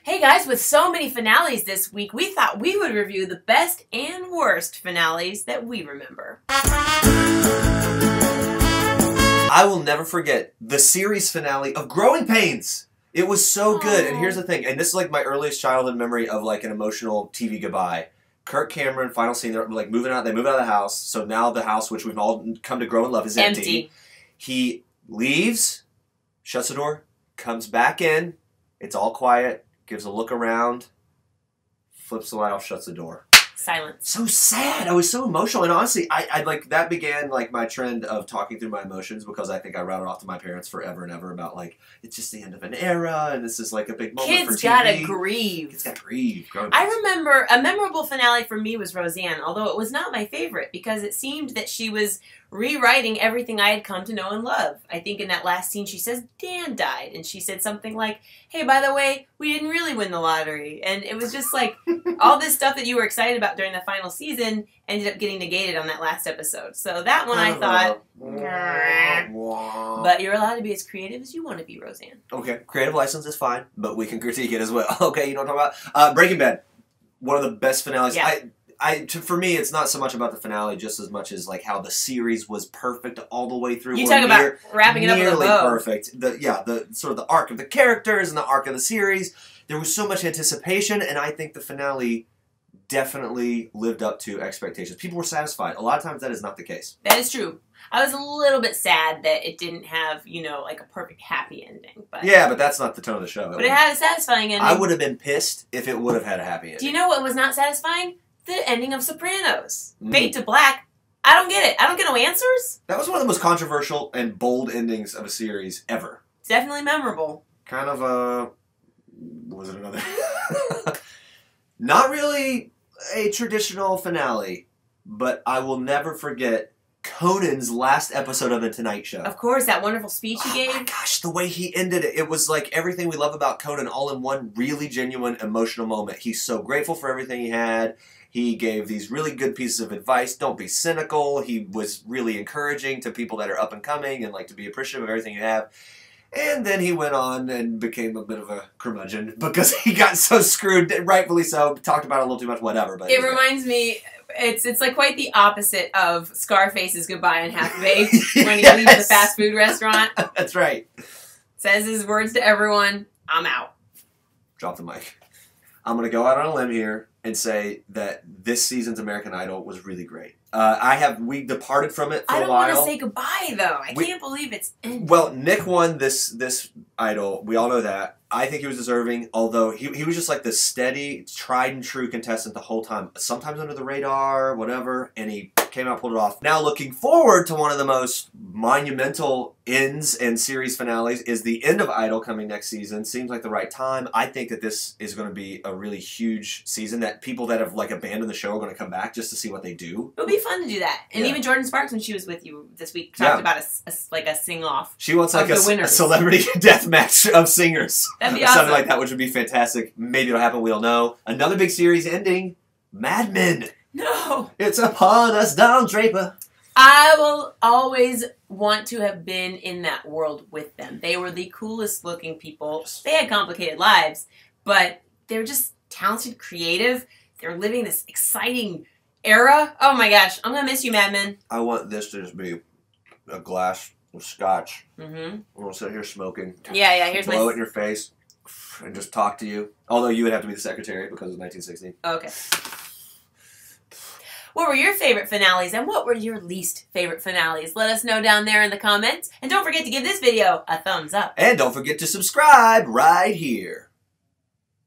Hey guys, with so many finales this week, we thought we would review the best and worst finales that we remember. I will never forget the series finale of Growing Pains. It was so good. And here's the thing, and this is like my earliest childhood memory of like an emotional TV goodbye. Kirk Cameron, final scene, they're like moving out, they move out of the house, so now the house, which we've all come to grow and love, is empty. He leaves, shuts the door, comes back in, it's all quiet, gives a look around, flips the light off, shuts the door. Silence. So sad. I was so emotional, and honestly, I like that began like my trend of talking through my emotions because I think I routed off to my parents forever and ever about like it's just the end of an era, and this is like a big moment for TV. Kids gotta grieve. Kids gotta grieve. I remember a memorable finale for me was Roseanne, although it was not my favorite because it seemed that she was rewriting everything I had come to know and love. I think in that last scene she says Dan died, and she said something like, "Hey, by the way, we didn't really win the lottery," and it was just like all this stuff that you were excited about during the final season ended up getting negated on that last episode. So that one I thought, but you're allowed to be as creative as you want to be, Roseanne. Okay, creative license is fine, but we can critique it as well. Okay, you know what I'm talking about? Breaking Bad, one of the best finales. Yeah. For me, it's not so much about the finale, just as much as like how the series was perfect all the way through. You talk about wrapping it up with a bow. Nearly perfect. The sort of the arc of the characters and the arc of the series. There was so much anticipation, and I think the finale definitely lived up to expectations. People were satisfied. A lot of times that is not the case. That is true. I was a little bit sad that it didn't have, you know, like a perfect happy ending. But yeah, but that's not the tone of the show. But it had a satisfying ending. I would have been pissed if it would have had a happy ending. Do you know what was not satisfying? The ending of Sopranos. Fade to black. I don't get it. I don't get no answers. That was one of the most controversial and bold endings of a series ever. It's definitely memorable. Kind of what was it another? Not really a traditional finale, but I will never forget Conan's last episode of The Tonight Show. Of course, that wonderful speech he gave. Oh my gosh, the way he ended it. It was like everything we love about Conan all in one really genuine emotional moment. He's so grateful for everything he had. He gave these really good pieces of advice. Don't be cynical. He was really encouraging to people that are up and coming and like to be appreciative of everything you have. And then he went on and became a bit of a curmudgeon because he got so screwed, rightfully so. Talked about it a little too much, whatever. But it reminds me, it's like quite the opposite of Scarface's Goodbye and Half Baked when he leaves the fast food restaurant. That's right. Says his words to everyone, I'm out. Drop the mic. I'm going to go out on a limb here and say that this season's American Idol was really great. We departed from it for a while. I don't want to say goodbye, though. I can't believe it's ended. Well, Nick won this Idol. We all know that. I think he was deserving, although he was just like the steady, tried and true contestant the whole time. Sometimes under the radar, whatever, and he came out, pulled it off. Now looking forward to one of the most monumental ends and series finales is the end of Idol coming next season. Seems like the right time. I think that this is going to be a really huge season that people that have like abandoned the show are going to come back just to see what they do. It would be fun to do that. And even Jordan Sparks, when she was with you this week, talked about a sing-off. She wants like a celebrity death match of singers. That'd be awesome. Something like that, which would be fantastic. Maybe it'll happen, we don't know. Another big series ending, Mad Men. No. It's upon us, Don Draper. I will always want to have been in that world with them. They were the coolest looking people. They had complicated lives, but they're just talented, creative. They're living this exciting era. Oh my gosh, I'm going to miss you, Mad Men. I want this to just be a glass with scotch. Mm-hmm. We'll sit here smoking. Yeah, here's blow it in your face and just talk to you. Although you would have to be the secretary because of 1916. Okay. What were your favorite finales and what were your least favorite finales? Let us know down there in the comments. And don't forget to give this video a thumbs up. And don't forget to subscribe right here.